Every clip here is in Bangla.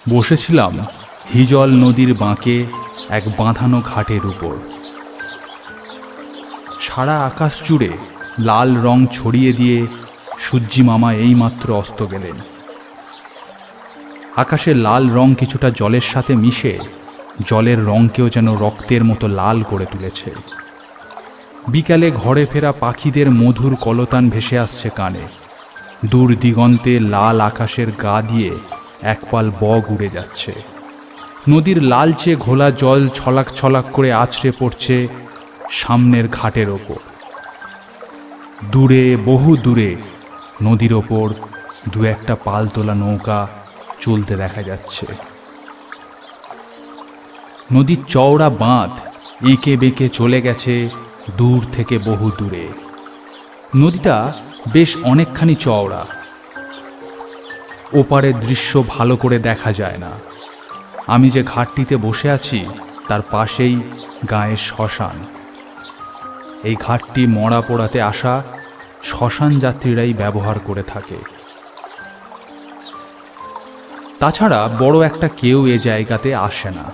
বসেছিলাম হিজল নদীর বাঁকে এক বাঁধানো ঘাটের উপর। সারা আকাশ জুড়ে লাল রং ছড়িয়ে দিয়ে সূর্যি মামা এইমাত্র অস্ত গেলেন। আকাশের লাল রং কিছুটা জলের সাথে মিশে জলের রংকেও যেন রক্তের মতো লাল করে তুলেছে। বিকালে ঘরে ফেরা পাখিদের মধুর কলতান ভেসে আসছে কানে। দূর দিগন্তে লাল আকাশের গা দিয়ে একপাল বগ উড়ে যাচ্ছে। নদীর লালচে ঘোলা জল ছলাক ছলাক করে আছড়ে পড়ছে সামনের ঘাটের ওপর। দূরে, বহু দূরে নদীর ওপর দু একটা পালতোলা নৌকা চলতে দেখা যাচ্ছে। নদীর চওড়া বাঁধ এঁকে বেঁকে চলে গেছে দূর থেকে বহু দূরে। নদীটা বেশ অনেকখানি চওড়া। ওপারের দৃশ্য ভালো করে দেখা যায় না। আমি যে ঘাটটিতে বসে আছি তার পাশেই গাঁয়ের শ্মশান। এই ঘাটটি মরা পোড়াতে আসা শ্মশান যাত্রীরাই ব্যবহার করে থাকে। তাছাড়া বড় একটা কেউ এ জায়গাতে আসে না।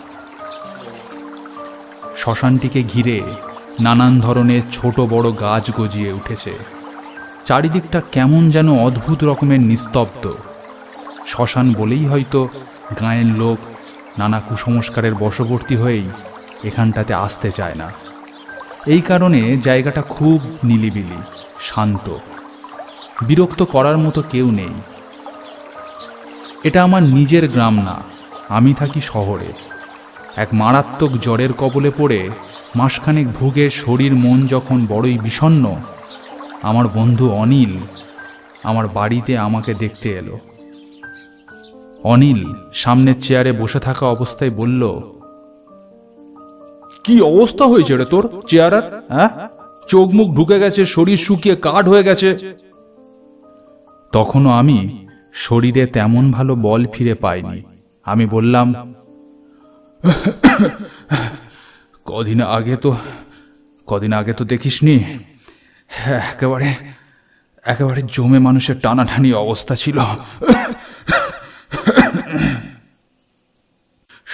শ্মশানটিকে ঘিরে নানান ধরনের ছোট বড় গাছ গজিয়ে উঠেছে। চারিদিকটা কেমন যেন অদ্ভুত রকমের নিস্তব্ধ। শ্মশান বলেই হয়তো গাঁয়ের লোক নানা কুসংস্কারের বশবর্তী হয়েই এখানটাতে আসতে চায় না। এই কারণে জায়গাটা খুব নিলিবিলি, শান্ত। বিরক্ত করার মতো কেউ নেই। এটা আমার নিজের গ্রাম না, আমি থাকি শহরে। এক মারাত্মক জ্বরের কবলে পড়ে মাসখানেক ভুগে শরীর মন যখন বড়ই বিষণ্ণ, আমার বন্ধু অনিল আমার বাড়িতে আমাকে দেখতে এলো। অনিল সামনের চেয়ারে বসে থাকা অবস্থায় বলল, কি অবস্থা হয়েছে রে তোর চেয়ারের? হ্যাঁ, চোখ মুখ ঢুকে গেছে, শরীর শুকিয়ে কাঠ হয়ে গেছে। তখনও আমি শরীরে তেমন ভালো বল ফিরে পাইনি। আমি বললাম, কদিন আগে তো দেখিসনি, একেবারে জমে মানুষের টানাটানি অবস্থা ছিল।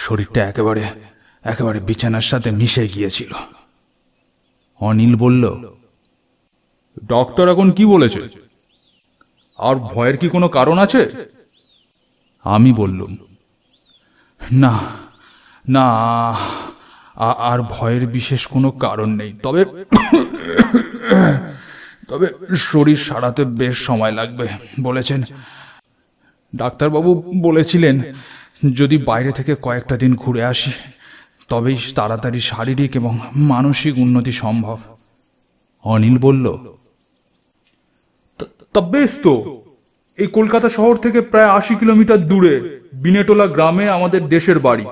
শরীরটা একেবারে বিছানার সাথে মিশে গিয়েছিল। অনিল বলল, ডক্টর এখন কি বলেছে? আর ভয়ের কি কোনো কারণ আছে? আমি বললুম, না না, আর ভয়ের বিশেষ কোনো কারণ নেই, তবে শরীর সারাতে বেশ সময় লাগবে বলেছেন। ডাক্তারবাবু বলেছিলেন যদি বাইরে থেকে কয়েকটা দিন ঘুরে আসি তবেই তাড়াতাড়ি শারীরিক এবং মানসিক উন্নতি সম্ভব। অনিল বলল, তা বেশ তো, এই কলকাতা শহর থেকে প্রায় 80 কিলোমিটার দূরে বিনেটোলা গ্রামে আমাদের দেশের বাড়ি।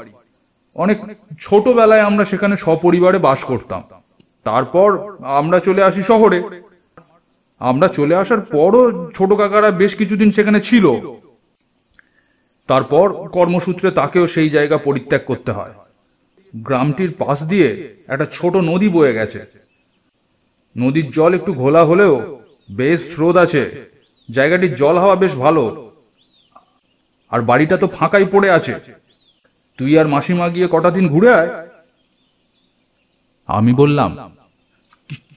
অনেক ছোটবেলায় আমরা সেখানে সপরিবারে বাস করতাম। তারপর আমরা চলে আসি শহরে। আমরা চলে আসার পরও ছোট কাকারা বেশ কিছুদিন সেখানে ছিল। তারপর কর্মসূত্রে তাকেও সেই জায়গা পরিত্যাগ করতে হয়। গ্রামটির পাশ দিয়ে একটা ছোট নদী বয়ে গেছে। নদীর জল একটু ঘোলা হলেও বেশ স্রোত আছে। জায়গাটির জল হাওয়া বেশ ভালো। আর বাড়িটা তো ফাঁকাই পড়ে আছে। তুই আর মাসিমা গিয়ে কটা দিন ঘুরে আয়। আমি বললাম,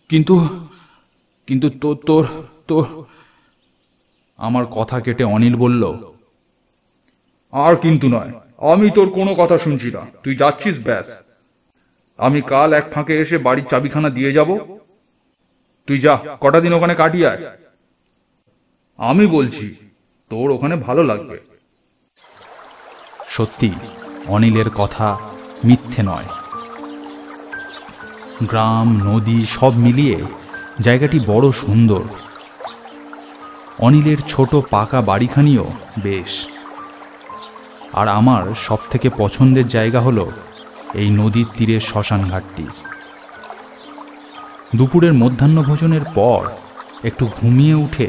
কিন্তু তোর আমার কথা কেটে অনিল বলল, আর কিন্তু নয়, আমি তোর কোনো কথা শুনছি না। তুই যাচ্ছিস ব্যাস। আমি কাল এক ফাঁকে এসে বাড়ির চাবিখানা দিয়ে যাব। তুই যা, কটা দিন ওখানে কাটিয়ে আয়। আমি বলছি তোর ওখানে ভালো লাগবে। সত্যি অনিলের কথা মিথ্যে নয়। গ্রাম, নদী সব মিলিয়ে জায়গাটি বড় সুন্দর। অনিলের ছোট পাকা বাড়িখানিও বেশ। আর আমার সব থেকে পছন্দের জায়গা হলো এই নদীর তীরের শ্মশান ঘাটটি। দুপুরের মধ্যাহ্নভোজনের পর একটু ঘুমিয়ে উঠে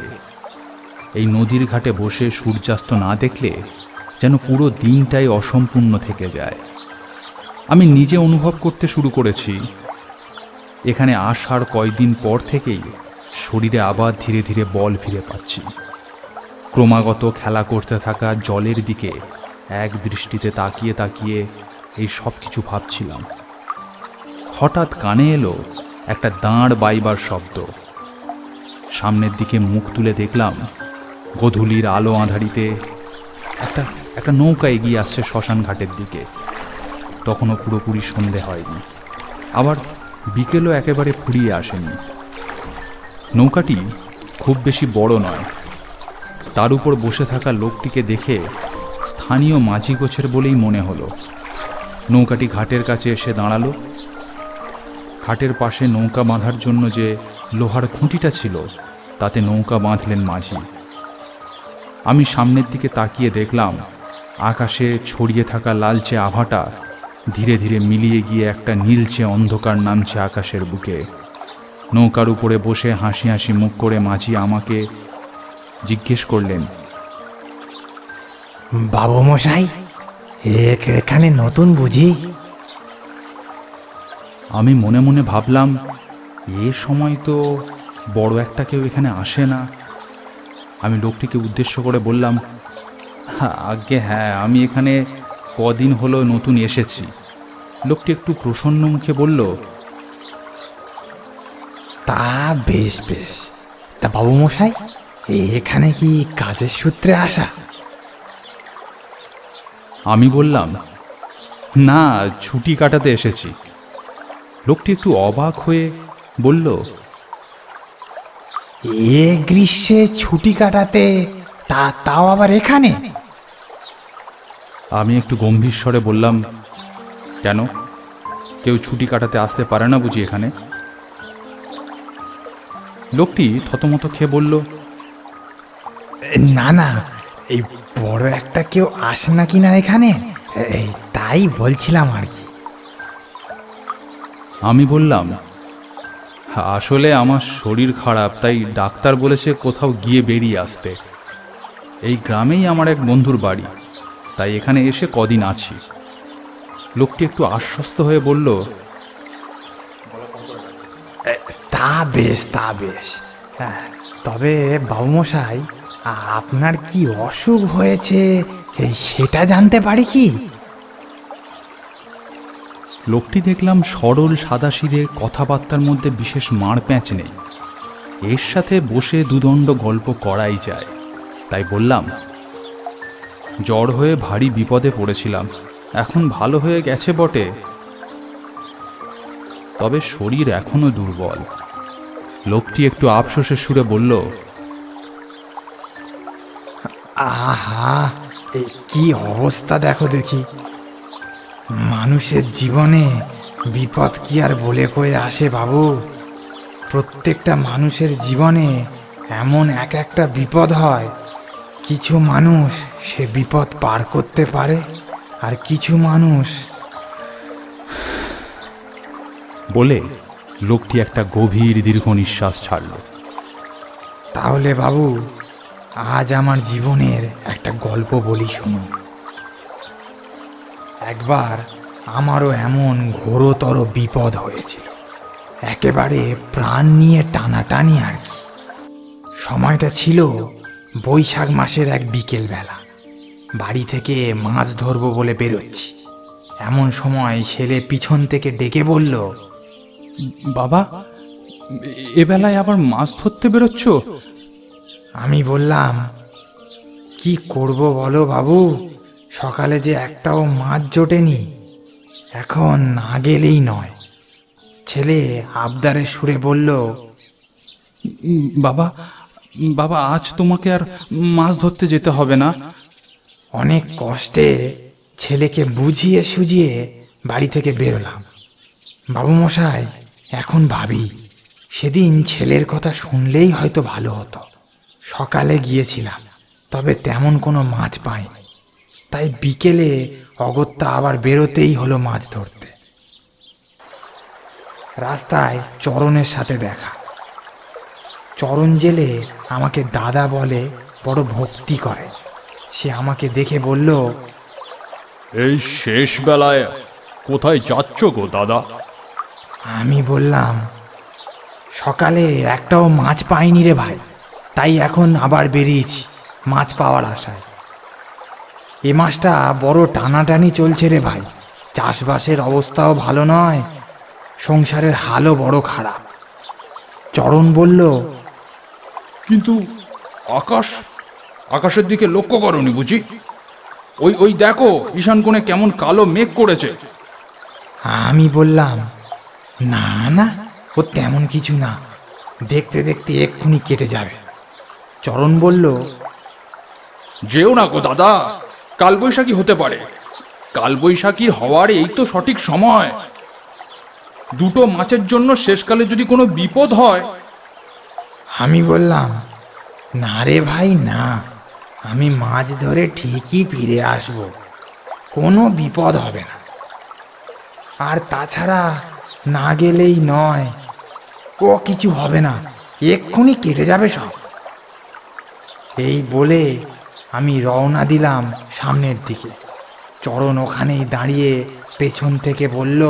এই নদীর ঘাটে বসে সূর্যাস্ত না দেখলে যেন পুরো দিনটাই অসম্পূর্ণ থেকে যায়। আমি নিজে অনুভব করতে শুরু করেছি। এখানে আসার কয়েকদিন পর থেকেই শরীরে আবার ধীরে ধীরে বল ফিরে পাচ্ছি। ক্রমাগত খেলা করতে থাকা জলের দিকে এক দৃষ্টিতে তাকিয়ে তাকিয়ে এই সব কিছু ভাবছিলাম। হঠাৎ কানে এলো একটা দাঁড় বাইবার শব্দ। সামনের দিকে মুখ তুলে দেখলাম গোধূলির আলো আঁধারিতে একটা নৌকা এগিয়ে আসছে শ্মশান ঘাটের দিকে। তখনও পুরোপুরি সন্ধে হয়নি, আবার বিকেলও একেবারে ফুরিয়ে আসেনি। নৌকাটি খুব বেশি বড় নয়। তার উপর বসে থাকা লোকটিকে দেখে স্থানীয় মাঝি গোছের বলেই মনে হলো। নৌকাটি ঘাটের কাছে এসে দাঁড়ালো। ঘাটের পাশে নৌকা বাঁধার জন্য যে লোহার খুঁটিটা ছিল তাতে নৌকা বাঁধলেন মাঝি। আমি সামনের দিকে তাকিয়ে দেখলাম আকাশে ছড়িয়ে থাকা লালচে আভাটা ধীরে ধীরে মিলিয়ে গিয়ে একটা নীলচে অন্ধকার নামছে আকাশের বুকে। নৌকার উপরে বসে হাসি হাসি মুখ করে মাঝি আমাকে জিজ্ঞেস করলেন, বাবু মশাই, এখানে নতুন বুঝি? আমি মনে মনে ভাবলাম, এ সময় তো বড় একটা কেউ এখানে আসে না। আমি লোকটিকে উদ্দেশ্য করে বললাম, আজ্ঞে হ্যাঁ, আমি এখানে কদিন হলো নতুন এসেছি। লোকটি একটু প্রসন্ন মুখে বলল, তা বেশ বেশ। তা বাবু মশাই, এখানে কি কাজের সূত্রে আসা? আমি বললাম, না, ছুটি কাটাতে এসেছি। লোকটি একটু অবাক হয়ে বলল, এ গ্রীষ্মে ছুটি কাটাতে? তাও আবার এখানে? আমি একটু গম্ভীর স্বরে বললাম, কেন, কেউ ছুটি কাটাতে আসতে পারে না বুঝি এখানে? লোকটি থতমত খেয়ে বলল, না না, এই বড় একটা কেউ আসে না কিনা এখানে, তাই বলছিলাম আর কি। আমি বললাম, আসলে আমার শরীর খারাপ, তাই ডাক্তার বলেছে কোথাও গিয়ে বেরিয়ে আসতে। এই গ্রামেই আমার এক বন্ধুর বাড়ি, তাই এখানে এসে কদিন আছি। লোকটি একটু আশ্বস্ত হয়ে বলল, তা বেশ তা বেশ। তবে বাবু মশাই, আপনার কি অসুখ হয়েছে সেটা জানতে পারি কি? লোকটি দেখলাম সরল সাদাসিধে, কথাবার্তার মধ্যে বিশেষ মার প্যাঁচ নেই। এর সাথে বসে দুদণ্ড গল্প করাই যায়। তাই বললাম, জ্বর হয়ে ভারী বিপদে পড়েছিলাম, এখন ভালো হয়ে গেছে বটে, তবে শরীর এখনো দুর্বল। লোকটি একটু আফসোসের সুরে বলল, আহা, কি অবস্থা দেখো দেখি। মানুষের জীবনে বিপদ কি আর বলে কয়ে আসে বাবু? প্রত্যেকটা মানুষের জীবনে এমন এক একটা বিপদ হয়। কিছু মানুষ সে বিপদ পার করতে পারে, আর কিছু মানুষ। বলে লোকটি একটা গভীর দীর্ঘ নিঃশ্বাস ছাড়ল। তাহলে বাবু, আজ আমার জীবনের একটা গল্প বলি শুনুন। একবার আমারও এমন ঘোরতর বিপদ হয়েছিল, একেবারে প্রাণ নিয়ে টানাটানি আর কি। সময়টা ছিল বৈশাখ মাসের এক বিকেল বেলা। বাড়ি থেকে মাছ ধরবো বলে বেরোচ্ছি। এমন সময় ছেলে পিছন থেকে ডেকে বলল, বাবা, এ বেলায় আবার মাছ ধরতে বেরোচ্ছ? আমি বললাম, কি করব বলো বাবু, সকালে যে একটাও মাছ জোটেনি, এখন না গেলেই নয়। ছেলে আবদারের সুরে বলল, বাবা, বাবা, আজ তোমাকে আর মাছ ধরতে যেতে হবে না। অনেক কষ্টে ছেলেকে বুঝিয়ে সুঝিয়ে বাড়ি থেকে বেরোলাম। বাবু মশাই, এখন ভাবি, সেদিন ছেলের কথা শুনলেই হয়তো ভালো হতো। সকালে গিয়েছিলাম, তবে তেমন কোনো মাছ পাইনি। তাই বিকেলে অগত্যা আবার বেরোতেই হলো মাছ ধরতে। রাস্তায় চরণের সাথে দেখা। চরণ জেলে আমাকে দাদা বলে, বড় ভক্তি করে। সে আমাকে দেখে বলল, এই শেষ বেলায় কোথায় যাচ্ছ গো দাদা? আমি বললাম, সকালে একটাও মাছ পাইনি রে ভাই, তাই এখন আবার বেরিয়েছি মাছ পাওয়ার আশায়। এ মাসটা বড় টানাটানি চলছে রে ভাই। চাষবাসের অবস্থাও ভালো নয়, সংসারের হালও বড় খারাপ। চরণ বলল, কিন্তু আকাশের দিকে লক্ষ্য করনি বুঝি? ওই ওই দেখো, ঈশান কোণে কেমন কালো মেঘ করেছে। আমি বললাম, না না, ও তেমন কিছু না, দেখতে দেখতে এক্ষুনি কেটে যাবে। চরণ বলল, যেও না গো দাদা, কালবৈশাখী হতে পারে। কালবৈশাখীর হওয়ার এই তো সঠিক সময়। দুটো মাছের জন্য শেষকালে যদি কোনো বিপদ হয়। আমি বললাম, না রে ভাই না, আমি মাছ ধরে ঠিকই ফিরে আসব, কোনো বিপদ হবে না। আর তাছাড়া না গেলেই নয়, ও কিছু হবে না, এক্ষুনি কেটে যাবে সব। এই বলে আমি রওনা দিলাম সামনের দিকে। চরণ ওখানেই দাঁড়িয়ে পেছন থেকে বলল,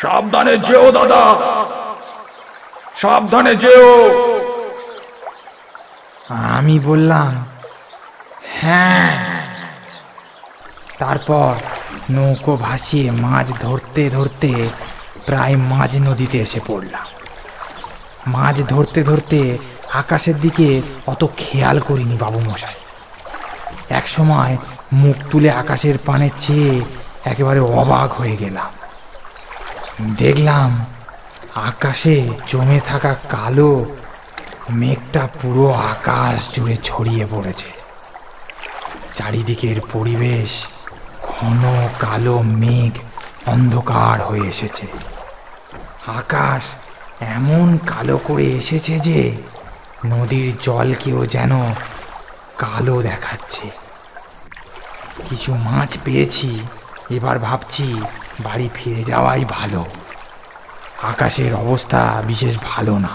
সাবধানে যেও দাদা, সাবধানে যেও। আমি বললাম, হ্যাঁ। তারপর নৌকো ভাসিয়ে মাছ ধরতে ধরতে প্রায় মাঝ নদীতে এসে পড়লাম। মাছ ধরতে ধরতে আকাশের দিকে অত খেয়াল করিনি বাবু মশাই। এক সময় মুখ তুলে আকাশের পানে চেয়ে একেবারে অবাক হয়ে গেলাম। দেখলাম আকাশে জমে থাকা কালো মেঘটা পুরো আকাশ জুড়ে ছড়িয়ে পড়েছে। চারিদিকের পরিবেশ ঘন কালো মেঘ অন্ধকার হয়ে এসেছে। আকাশ এমন কালো করে এসেছে যে নদীর জলকেও যেন কালো দেখাচ্ছে। কিছু মাছ পেয়েছি, এবার ভাবছি বাড়ি ফিরে যাওয়াই ভালো। আকাশের অবস্থা বিশেষ ভালো না।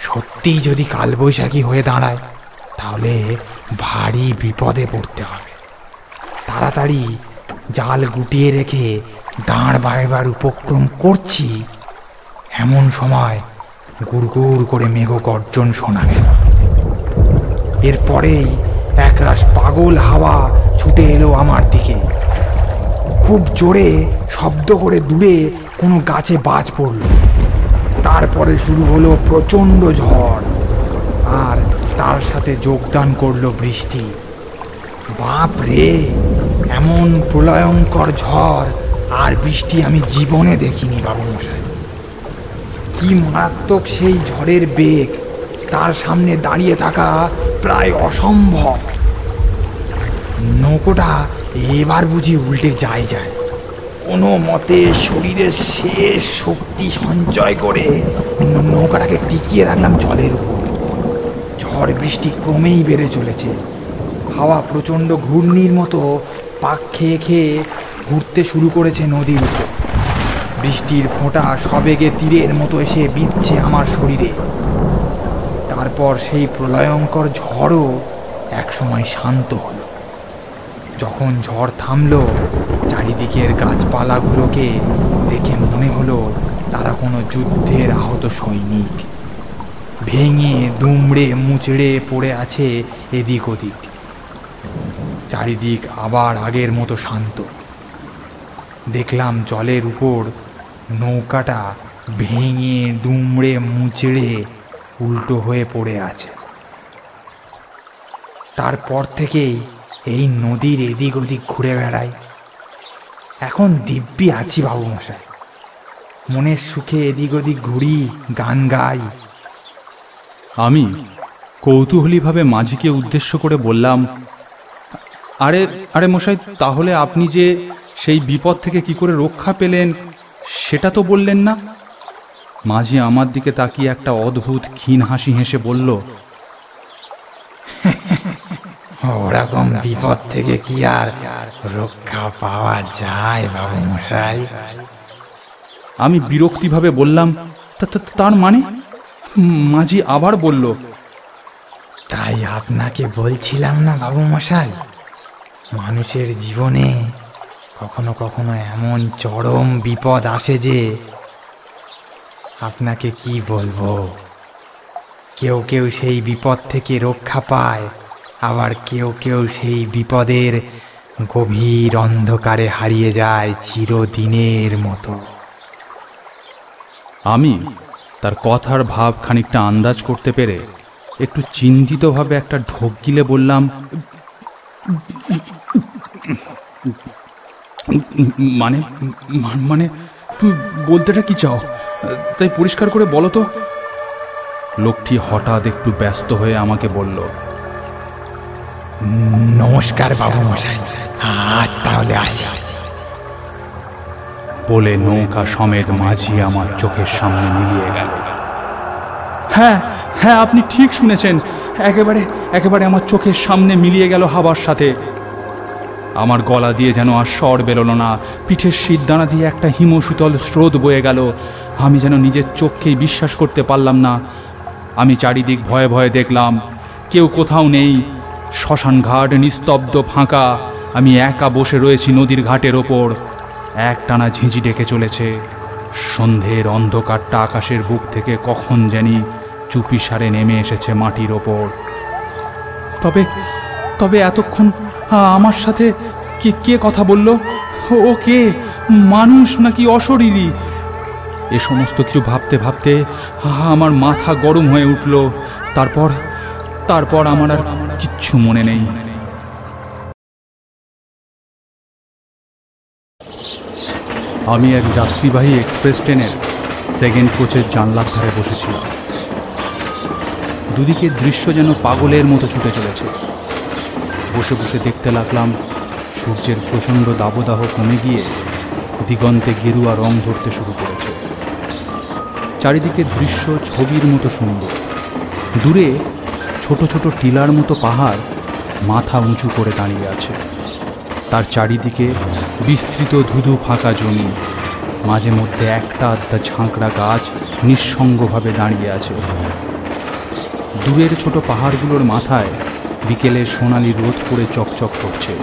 সত্যিই যদি কালবৈশাখী হয়ে দাঁড়ায় তাহলে ভারী বিপদে পড়তে হবে। তাড়াতাড়ি জাল গুটিয়ে রেখে দাঁড় বাড়াবার উপক্রম করছি, এমন সময় গুড়গুড় করে মেঘ গর্জন শোনা গেল। এরপরেই একরাশ পাগল হাওয়া ছুটে এলো আমার দিকে। খুব জোরে শব্দ করে দূরে কোনো গাছে বাজ পড়ল। তারপরে শুরু হলো প্রচণ্ড ঝড়, আর তার সাথে যোগদান করলো বৃষ্টি। বাপ রে, এমন প্রলয়ঙ্কর ঝড় আর বৃষ্টি আমি জীবনে দেখিনি বাবু মশাই। কি মারাত্মক সেই ঝড়ের বেগ, তার সামনে দাঁড়িয়ে থাকা প্রায় অসম্ভব। নৌকোটা এবার বুঝি উল্টে যায়। কোনো মতে শরীরের শেষ শক্তি সঞ্চয় করে নৌকাটাকে টিকিয়ে রাখলাম জলের উপর। ঝড় বৃষ্টি ক্রমেই বেড়ে চলেছে। হাওয়া প্রচণ্ড ঘূর্ণির মতো পাক খেয়ে খেয়ে ঘুরতে শুরু করেছে নদীর উপর। বৃষ্টির ফোঁটা সবেগে তীরের মতো এসে বিঁধছে আমার শরীরে। তারপর সেই প্রলয়ঙ্কর ঝড়ও একসময় শান্ত হলো। যখন ঝড় থামলো, চারিদিকের গাছপালাগুলোকে দেখে মনে হলো তারা কোনো যুদ্ধের আহত সৈনিক। ভেঙে দুমড়ে মুচড়ে পড়ে আছে এদিক ওদিক। চারিদিক আবার আগের মতো শান্ত। দেখলাম জলের উপর নৌকাটা ভেঙে দুমড়ে মুচড়ে উল্টো হয়ে পড়ে আছে। তারপর থেকেই এই নদীর এদিক ওদিক ঘুরে বেড়াই। এখন দিব্যি আছি বাবু মশাই, মনের সুখে এদিক ওদিক ঘুরি, গান গাই। আমি কৌতূহলীভাবে মাঝিকে উদ্দেশ্য করে বললাম, আরে আরে মশাই, তাহলে আপনি যে সেই বিপদ থেকে কি করে রক্ষা পেলেন সেটা তো বললেন না। মাঝি আমার দিকে তাকিয়ে একটা অদ্ভুত ক্ষীণ হাসি হেসে বলল, ওরকম বিপদ থেকে কি আর রক্ষা পাওয়া যায় বাবু মশাই? আমি বিরক্তিভাবে বললাম, তার মানে? মাঝি আবার বলল, তাই আপনাকে বলছিলাম না বাবু মশাই, মানুষের জীবনে কখনো কখনো এমন চরম বিপদ আসে যে আপনাকে কি বলবো, কেউ কেউ সেই বিপদ থেকে রক্ষা পায়, আবার কেউ কেউ সেই বিপদের গভীর অন্ধকারে হারিয়ে যায় চিরদিনের মতো। আমি তার কথার ভাব খানিকটা আন্দাজ করতে পেরে একটু চিন্তিতভাবে একটা ঢোক গিলে বললাম, মানে মানে তুই বলতেটা কি চাও, তাই পরিষ্কার করে বলো তো। লোকটি হঠাৎ একটু ব্যস্ত হয়ে আমাকে বলল, নমস্কার বাবু মশাই, আজ তাহলে আসি। বলে নৌকা সমেত মাঝি আমার চোখের সামনে মিলিয়ে গেল। হ্যাঁ হ্যাঁ, আপনি ঠিক শুনেছেন, একেবারে একেবারে আমার চোখের সামনে মিলিয়ে গেল হাওয়ার সাথে। আমার গলা দিয়ে যেন আর স্বর বেরোলো না, পিঠের শীতদানা দিয়ে একটা হিমশীতল স্রোত বয়ে গেল। আমি যেন নিজের চোখকেই বিশ্বাস করতে পারলাম না। আমি চারিদিক ভয়ে ভয়ে দেখলাম, কেউ কোথাও নেই। শ্মশান ঘাট নিস্তব্ধ ফাঁকা। আমি একা বসে রয়েছি নদীর ঘাটের ওপর। একটানা ঝিঁঝি ডেকে চলেছে। সন্ধ্যের অন্ধকারটা আকাশের বুক থেকে কখন জানি চুপিসারে নেমে এসেছে মাটির ওপর। তবে তবে এতক্ষণ আমার সাথে কে কে কথা বলল? ও কে, মানুষ নাকি অশরীরী? এ সমস্ত কিছু ভাবতে ভাবতে আমার মাথা গরম হয়ে উঠল। তারপর আমার আর কিচ্ছু মনে নেই। আমি এক যাত্রীবাহী এক্সপ্রেস ট্রেনের সেকেন্ড কোচের জানলার ধারে বসেছিলাম। দুদিকে দৃশ্য যেন পাগলের মতো ছুটে চলেছে। বসে বসে দেখতে লাগলাম সূর্যের প্রচণ্ড দাবদাহ কমে গিয়ে দিগন্তে গেরুয়া রং ধরতে শুরু করেছে। চারিদিকে দৃশ্য ছবির মতো সুন্দর। দূরে ছোট ছোট টিলার মতো পাহাড় মাথা উঁচু করে দাঁড়িয়ে আছে। তার চারিদিকে বিস্তৃত ধুধু ফাঁকা জমি, মাঝে মধ্যে একটা আধটা ঝাঁকড়া গাছ নিঃসঙ্গভাবে দাঁড়িয়ে আছে। দূরের ছোট পাহাড়গুলোর মাথায় বিকেলে সোনালি রোদ পড়ে চকচক করছে।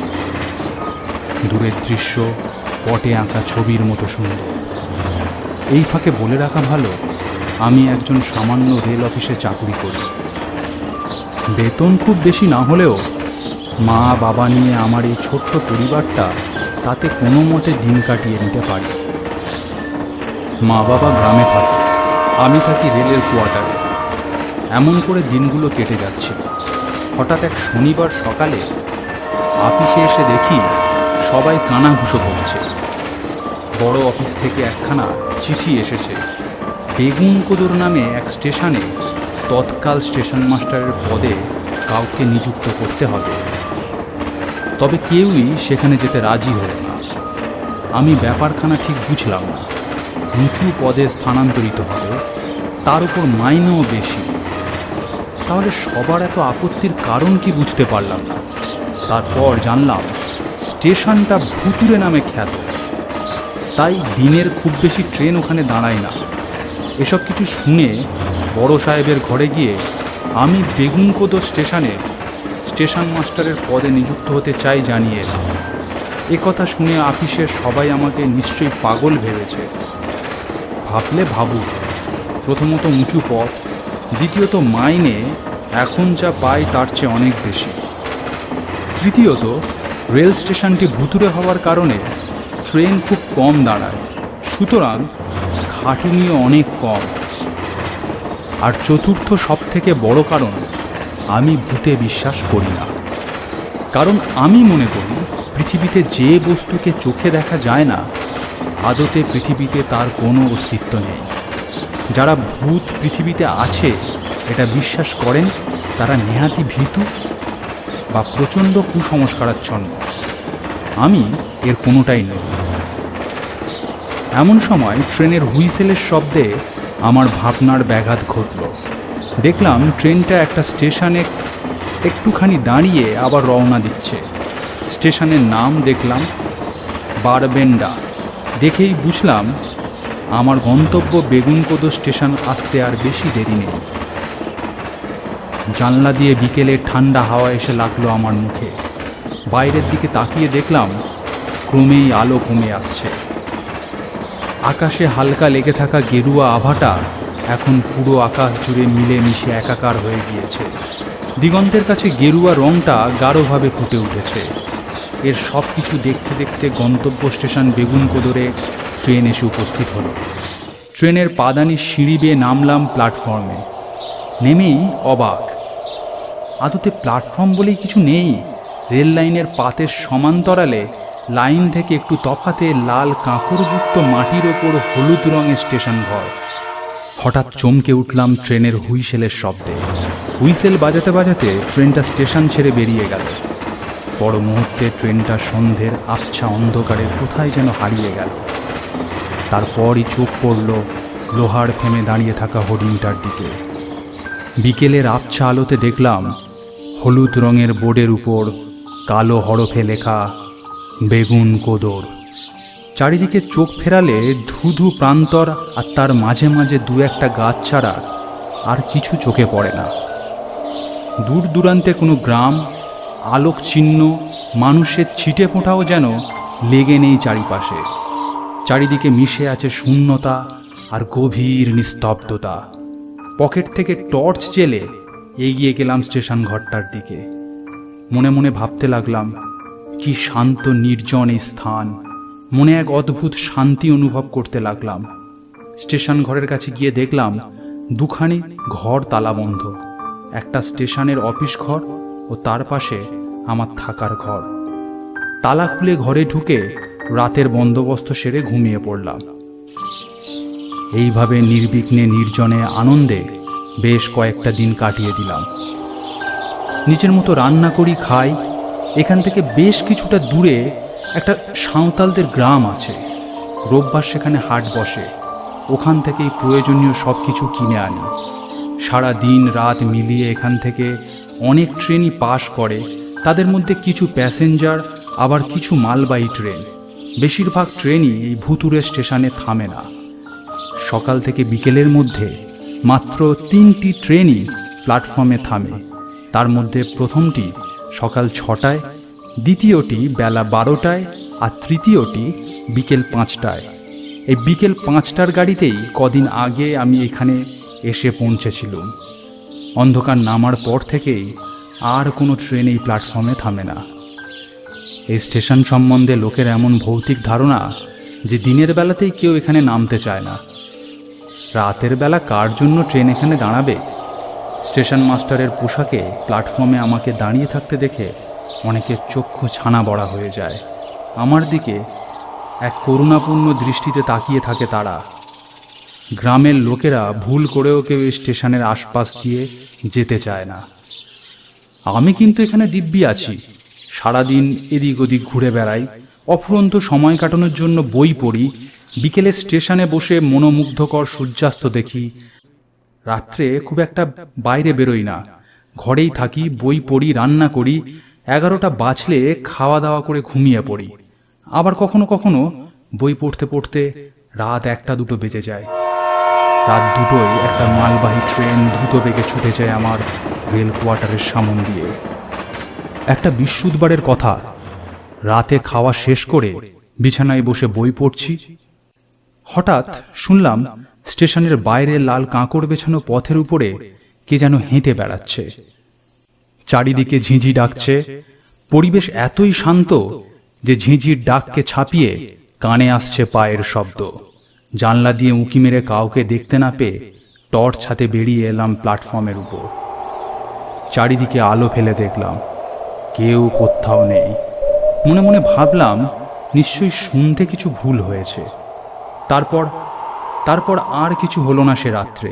দূরের দৃশ্য পটে আঁকা ছবির মতো সুন্দর। এই ফাঁকে বলে রাখা ভালো, আমি একজন সামান্য রেল অফিসে চাকরি করি। বেতন খুব বেশি না হলেও মা বাবা নিয়ে আমার এই ছোট্ট পরিবারটা তাতে কোনো মতে দিন কাটিয়ে নিতে পারি। মা বাবা গ্রামে থাকে, আমি থাকি রেলের কোয়ার্টারে। এমন করে দিনগুলো কেটে যাচ্ছে। হঠাৎ এক শনিবার সকালে অফিসে এসে দেখি সবাই কানাঘুষো করছে। বড় অফিস থেকে একখানা চিঠি এসেছে। বেগুনকোদর নামে এক স্টেশনে তৎকাল স্টেশন মাস্টারের পদে কাউকে নিযুক্ত করতে হবে। তবে কেউই সেখানে যেতে রাজি হলো না। আমি ব্যাপারখানা ঠিক বুঝলাম না। নিচু পদে স্থানান্তরিত হবে, তার উপর মাইনেও বেশি। তাহলে সবার এত আপত্তির কারণ কি বুঝতে পারলাম না। তারপর জানলাম স্টেশনটা ভুতুরে নামে খ্যাত, তাই দিনের খুব বেশি ট্রেন ওখানে দাঁড়ায় না। এসব কিছু শুনে বড় সাহেবের ঘরে গিয়ে আমি বেগুনকোদর স্টেশনে স্টেশন মাস্টারের পদে নিযুক্ত হতে চাই জানিয়ে এলাম। একথা শুনে অফিসের সবাই আমাকে নিশ্চয়ই পাগল ভেবেছে। ভাবলে ভাবুক, প্রথমত উঁচু পথ, দ্বিতীয়ত মাইনে এখন যা পাই তার চেয়ে অনেক বেশি, তৃতীয়ত রেল স্টেশনটি ভুতুরে হওয়ার কারণে ট্রেন খুব কম দাঁড়ায়, সুতরাং খাটুনিও অনেক কম। আর চতুর্থ সবথেকে বড় কারণ, আমি ভূতে বিশ্বাস করি না। কারণ আমি মনে করি পৃথিবীতে যে বস্তুকে চোখে দেখা যায় না, আদতে পৃথিবীতে তার কোনো অস্তিত্ব নেই। যারা ভূত পৃথিবীতে আছে এটা বিশ্বাস করেন, তারা নেহাতি ভীতু বা প্রচণ্ড কুসংস্কারাচ্ছন্ন। আমি এর কোনোটাই নেই। এমন সময় ট্রেনের হুইসেলের শব্দে আমার ভাবনার ব্যাঘাত ঘটল। দেখলাম ট্রেনটা একটা স্টেশনে একটুখানি দাঁড়িয়ে আবার রওনা দিচ্ছে। স্টেশনের নাম দেখলাম বারবেন্ডা। দেখেই বুঝলাম আমার গন্তব্য বেগুনকোদর স্টেশন আসতে আর বেশি দেরি নেই। জানলা দিয়ে বিকেলে ঠান্ডা হাওয়া এসে লাগলো আমার মুখে। বাইরের দিকে তাকিয়ে দেখলাম ক্রমেই আলো কমে আসছে। আকাশে হালকা লেগে থাকা গেরুয়া আভাটা এখন পুরো আকাশ জুড়ে মিলেমিশে একাকার হয়ে গিয়েছে। দিগন্তের কাছে গেরুয়া রংটা গাঢ়ভাবে ফুটে উঠেছে। এর সব কিছু দেখতে দেখতে গন্তব্য স্টেশন বেগুনকোদরে ট্রেন এসে উপস্থিত হলো। ট্রেনের পাদানির সিঁড়ি বেয়ে নামলাম প্ল্যাটফর্মে। নেমেই অবাক, আদতে প্ল্যাটফর্ম বলেই কিছু নেই। রেল লাইনের পাতের সমান্তরালে লাইন থেকে একটু তফাতে লাল কাঁকড়যুক্ত মাটির ওপর হলুদ রঙের স্টেশন ঘর। হঠাৎ চমকে উঠলাম ট্রেনের হুইসেলের শব্দে। হুইসেল বাজাতে বাজাতে ট্রেনটা স্টেশন ছেড়ে বেরিয়ে গেল। বড় মুহূর্তে ট্রেনটা সন্ধ্যের আবছা অন্ধকারে কোথায় যেন হারিয়ে গেল। তারপরই চোখ পড়ল লোহার থেমে দাঁড়িয়ে থাকা হোর্ডিংটার দিকে। বিকেলের আবছা আলোতে দেখলাম হলুদ রঙের বোর্ডের উপর কালো হরফে লেখা বেগুনকোদর। চারিদিকে চোখ ফেরালে ধুধু প্রান্তর আর তার মাঝে মাঝে দু একটা গাছ ছাড়া আর কিছু চোখে পড়ে না। দূর দূরান্তে কোনো গ্রাম, আলোক চিহ্ন, মানুষের ছিটে ফোঁটাও যেন লেগে নেই চারিপাশে। চারিদিকে মিশে আছে শূন্যতা আর গভীর নিস্তব্ধতা। পকেট থেকে টর্চ জেলে এগিয়ে গেলাম স্টেশন ঘরটার দিকে। মনে মনে ভাবতে লাগলাম, কি শান্ত নির্জন এই স্থান। মনে এক অদ্ভুত শান্তি অনুভব করতে লাগলাম। স্টেশন ঘরের কাছে গিয়ে দেখলাম দুখানি ঘর তালাবন্ধ। একটা স্টেশনের অফিস ঘর ও তার পাশে আমার থাকার ঘর। তালা খুলে ঘরে ঢুকে রাতের বন্দোবস্ত সেরে ঘুমিয়ে পড়লাম। এইভাবে নির্বিঘ্নে নির্জনে আনন্দে বেশ কয়েকটা দিন কাটিয়ে দিলাম। নিজের মতো রান্না করি, খাই। এখান থেকে বেশ কিছুটা দূরে একটা সাঁওতালদের গ্রাম আছে। রোববার সেখানে হাট বসে। ওখান থেকেই প্রয়োজনীয় সব কিছু কিনে আনি। সারা দিন রাত মিলিয়ে এখান থেকে অনেক ট্রেনই পাস করে। তাদের মধ্যে কিছু প্যাসেঞ্জার, আবার কিছু মালবাহী ট্রেন। বেশিরভাগ ট্রেনই এই ভুতুরে স্টেশনে থামে না। সকাল থেকে বিকেলের মধ্যে মাত্র 3টি ট্রেনই প্ল্যাটফর্মে থামে। তার মধ্যে প্রথমটি সকাল 6টায়, দ্বিতীয়টি বেলা 12টায় আর তৃতীয়টি বিকেল 5টায়। এই বিকেল 5টার গাড়িতেই কদিন আগে আমি এখানে এসে পৌঁছেছিলাম। অন্ধকার নামার পর থেকেই আর কোনো ট্রেন এই প্ল্যাটফর্মে থামে না। এই স্টেশন সম্বন্ধে লোকের এমন ভৌতিক ধারণা যে দিনের বেলাতেই কেউ এখানে নামতে চায় না। রাতের বেলা কার জন্য ট্রেন এখানে দাঁড়াবে? স্টেশন মাস্টারের পোশাকে প্ল্যাটফর্মে আমাকে দাঁড়িয়ে থাকতে দেখে অনেকের চক্ষু ছানা বড়া হয়ে যায়। আমার দিকে এক করুণাপূর্ণ দৃষ্টিতে তাকিয়ে থাকে তারা। গ্রামের লোকেরা ভুল করেও কেউ এই স্টেশনের আশপাশ দিয়ে যেতে চায় না। আমি কিন্তু এখানে দিব্যি আছি। সারাদিন এদিক ওদিক ঘুরে বেড়াই, অফুরন্ত সময় কাটানোর জন্য বই পড়ি, বিকেলে স্টেশনে বসে মনোমুগ্ধকর সূর্যাস্ত দেখি। রাত্রে খুব একটা বাইরে বেরোই না, ঘরেই থাকি, বই পড়ি, রান্না করি। 11টা বাজলে খাওয়া দাওয়া করে ঘুমিয়ে পড়ি। আবার কখনো কখনো বই পড়তে পড়তে রাত 1টা-2টো বেজে যায়। রাত 2টোয় একটা মালবাহী ট্রেন দ্রুত বেগে ছুটে যায় আমার রেল কোয়ার্টারের সামন দিয়ে। একটা বৃহস্পতিবারের কথা, রাতে খাওয়া শেষ করে বিছানায় বসে বই পড়ছি। হঠাৎ শুনলাম স্টেশনের বাইরে লাল কাঁকড় বেছানো পথের উপরে কে যেন হেঁটে বেড়াচ্ছে। চারিদিকে ঝিঁঝি ডাকছে। পরিবেশ এতই শান্ত যে ঝিঁঝির ডাককে ছাপিয়ে কানে আসছে পায়ের শব্দ। জানলা দিয়ে উঁকি মেরে কাউকে দেখতে না পেয়ে টর্চ হাতে বেরিয়ে এলাম প্ল্যাটফর্মের উপর। চারিদিকে আলো ফেলে দেখলাম কেউ কোথাও নেই। মনে মনে ভাবলাম নিশ্চয়ই শুনতে কিছু ভুল হয়েছে। তারপর আর কিছু হলো না সে রাত্রে।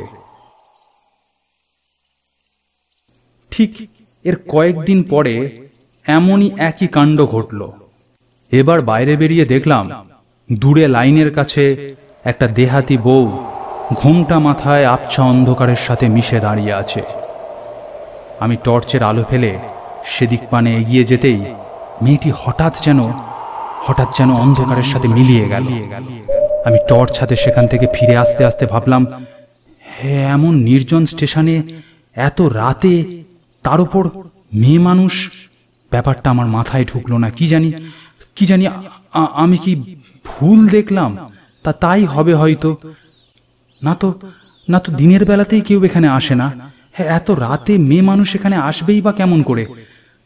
ঠিক এর কয়েকদিন পরে এমনই একই কাণ্ড ঘটল। এবার বাইরে বেরিয়ে দেখলাম দূরে লাইনের কাছে একটা দেহাতি বউ ঘোমটা মাথায় আবছা অন্ধকারের সাথে মিশে দাঁড়িয়ে আছে। আমি টর্চের আলো ফেলে সেদিক পানে এগিয়ে যেতেই মেয়েটি হঠাৎ যেন অন্ধকারের সাথে মিলিয়ে গেল। আমি টর্চ হাতে সেখান থেকে ফিরে আসতে আসতে ভাবলাম, হ্যাঁ, এমন নির্জন স্টেশনে এত রাতে, তার উপর মেয়ে মানুষ, ব্যাপারটা আমার মাথায় ঢুকলো না। কি জানি আমি কি ভুল দেখলাম? তাই হবে হয়তো। না তো দিনের বেলাতেই কেউ এখানে আসে না। এত রাতে মেয়ে মানুষ এখানে আসবেই বা কেমন করে?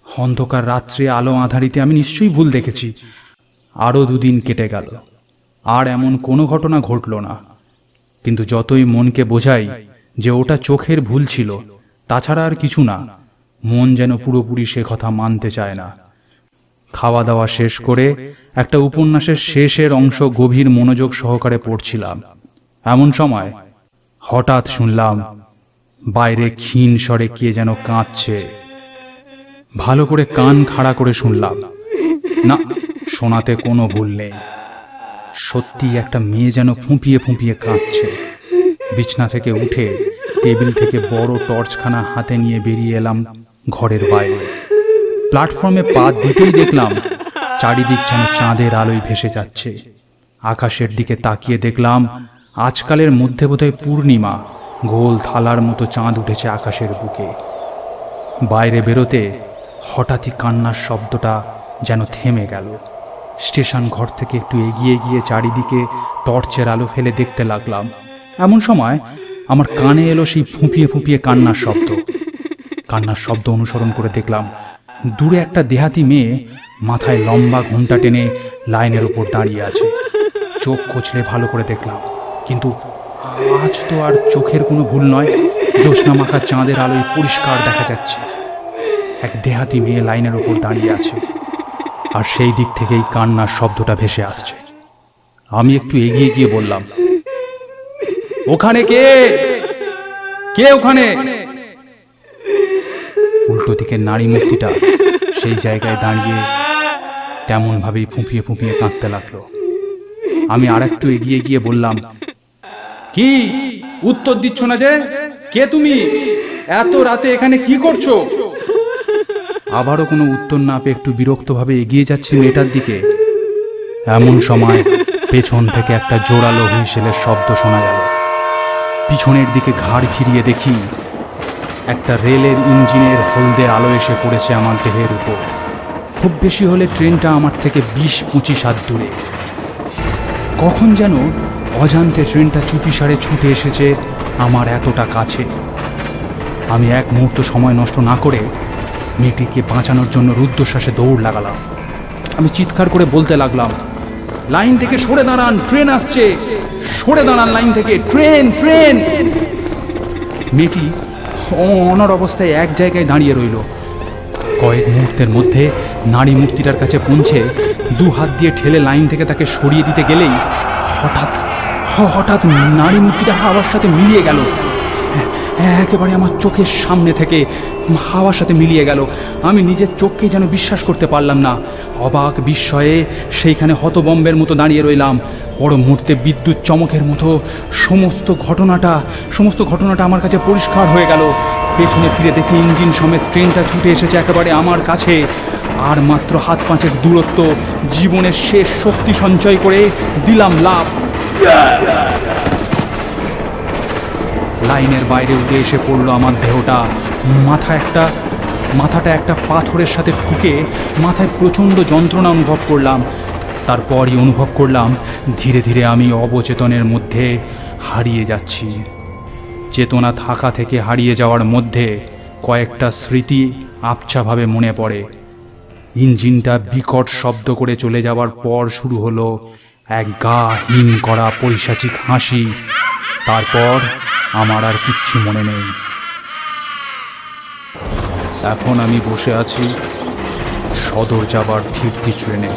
অন্ধকার রাত্রে আলো আঁধারিতে আমি নিশ্চয়ই ভুল দেখেছি। আরও 2 দিন কেটে গেল, আর এমন কোনো ঘটনা ঘটল না। কিন্তু যতই মনকে বোঝাই যে ওটা চোখের ভুল ছিল, তাছাড়া আর কিছু না, মন যেন পুরোপুরি সে কথা মানতে চায় না। খাওয়া দাওয়া শেষ করে একটা উপন্যাসের শেষের অংশ গভীর মনোযোগ সহকারে পড়ছিলাম। এমন সময় হঠাৎ শুনলাম বাইরে ক্ষীণ স্বরে কে যেন কাঁদছে। ভালো করে কান খাড়া করে শুনলাম, না, শোনাতে কোনো ভুল নেই। সত্যি একটা মেয়ে যেন ফুঁপিয়ে ফুঁপিয়ে কাঁদছে। বিছনা থেকে উঠে টেবিল থেকে বড় টর্চখানা হাতে নিয়ে বেরিয়ে এলাম ঘরের বাইরে। প্ল্যাটফর্মে পা দিতেই দেখলাম চারিদিক যেন চাঁদের আলোয় ভেসে যাচ্ছে। আকাশের দিকে তাকিয়ে দেখলাম আজকালের মধ্যে বোধহয় পূর্ণিমা, গোল থালার মতো চাঁদ উঠেছে আকাশের বুকে। বাইরে বেরোতে হঠাৎই কান্নার শব্দটা যেন থেমে গেল। স্টেশন ঘর থেকে একটু এগিয়ে গিয়ে চারিদিকে টর্চের আলো ফেলে দেখতে লাগলাম। এমন সময় আমার কানে এলো সেই ফুঁপিয়ে ফুঁপিয়ে কান্নার শব্দ। কান্নার শব্দ অনুসরণ করে দেখলাম দূরে একটা দেহাতি মেয়ে মাথায় লম্বা ঘোমটা টেনে লাইনের ওপর দাঁড়িয়ে আছে। চোখ কচলে ভালো করে দেখলাম, কিন্তু আজ তো আর চোখের কোনো ভুল নয়। জ্যোৎস্না মাখা চাঁদের আলোয় পরিষ্কার দেখা যাচ্ছে এক দেহাতি মেয়ে লাইনের ওপর দাঁড়িয়ে আছে, আর সেই দিক থেকেই কান্নার শব্দটা ভেসে আসছে। আমি একটু এগিয়ে গিয়ে বললাম, ওখানে কে? কে ওখানে? উল্টো দিকের নারী মূর্তিটা সেই জায়গায় দাঁড়িয়ে তেমন ভাবেই ফুঁপিয়ে ফুঁপিয়ে কাঁদতে লাগলো। আমি আর একটু এগিয়ে গিয়ে বললাম, কি উত্তর দিচ্ছ না যে? কে তুমি? এত রাতে এখানে কি করছো? আবারও কোনো উত্তর না পেয়ে একটু বিরক্তভাবে এগিয়ে যাচ্ছি মেয়েটার দিকে। এমন সময় পেছন থেকে একটা জোরালো হুইসেলের শব্দ শোনা গেল। পিছনের দিকে ঘাড় ফিরিয়ে দেখি একটা রেলের ইঞ্জিনের হলদে আলো এসে পড়েছে আমার দেহের উপর। খুব বেশি হলে ট্রেনটা আমার থেকে 20-25 হাত দূরে। কখন যেন অজান্তে ট্রেনটা চুপিসারে ছুটে এসেছে আমার এতটা কাছে। আমি এক মুহূর্ত সময় নষ্ট না করে মেয়েটিকে বাঁচানোর জন্য রুদ্ধশ্বাসে দৌড় লাগালাম। আমি চিৎকার করে বলতে লাগলাম, লাইন থেকে সরে দাঁড়ান, ট্রেন আসছে! সরে দাঁড়ান লাইন থেকে, ট্রেন ট্রেন! মেয়েটি অনড় অবস্থায় এক জায়গায় দাঁড়িয়ে রইল। কয়েক মুহূর্তের মধ্যে নারী মূর্তিটার কাছে পৌঁছে 2 হাত দিয়ে ঠেলে লাইন থেকে তাকে সরিয়ে দিতে গেলেই হঠাৎ নারী মূর্তিটা হাওয়ার সাথে মিলিয়ে গেল। একেবারে আমার চোখের সামনে থেকে হাওয়ার সাথে মিলিয়ে গেল। আমি নিজের চোখকে যেন বিশ্বাস করতে পারলাম না। অবাক বিস্ময়ে সেইখানে হতবম্বের মতো দাঁড়িয়ে রইলাম। বড় মুহূর্তে বিদ্যুৎ চমকের মতো সমস্ত ঘটনাটা আমার কাছে পরিষ্কার হয়ে গেল। পেছনে ফিরে দেখি ইঞ্জিন সমেত ট্রেনটা ছুটে এসেছে একেবারে আমার কাছে। আর মাত্র হাত 5 দূরত্ব। জীবনের শেষ শক্তি সঞ্চয় করে দিলাম লাফ। লাইনের বাইরে উঠে এসে পড়লো আমার দেহটা। মাথাটা একটা পাথরের সাথে ঠুকে মাথায় প্রচণ্ড যন্ত্রণা অনুভব করলাম। তারপরই অনুভব করলাম ধীরে ধীরে আমি অবচেতনের মধ্যে হারিয়ে যাচ্ছি। চেতনা থাকা থেকে হারিয়ে যাওয়ার মধ্যে কয়েকটা স্মৃতি আবছাভাবে মনে পড়ে। ইঞ্জিনটা বিকট শব্দ করে চলে যাওয়ার পর শুরু হলো এক গা হিম করা পৈশাচিক হাসি। তারপর আমার আর কিচ্ছু মনে নেই। এখন আমি বসে আছি সদর যাবার ফিরতি ট্রেনে।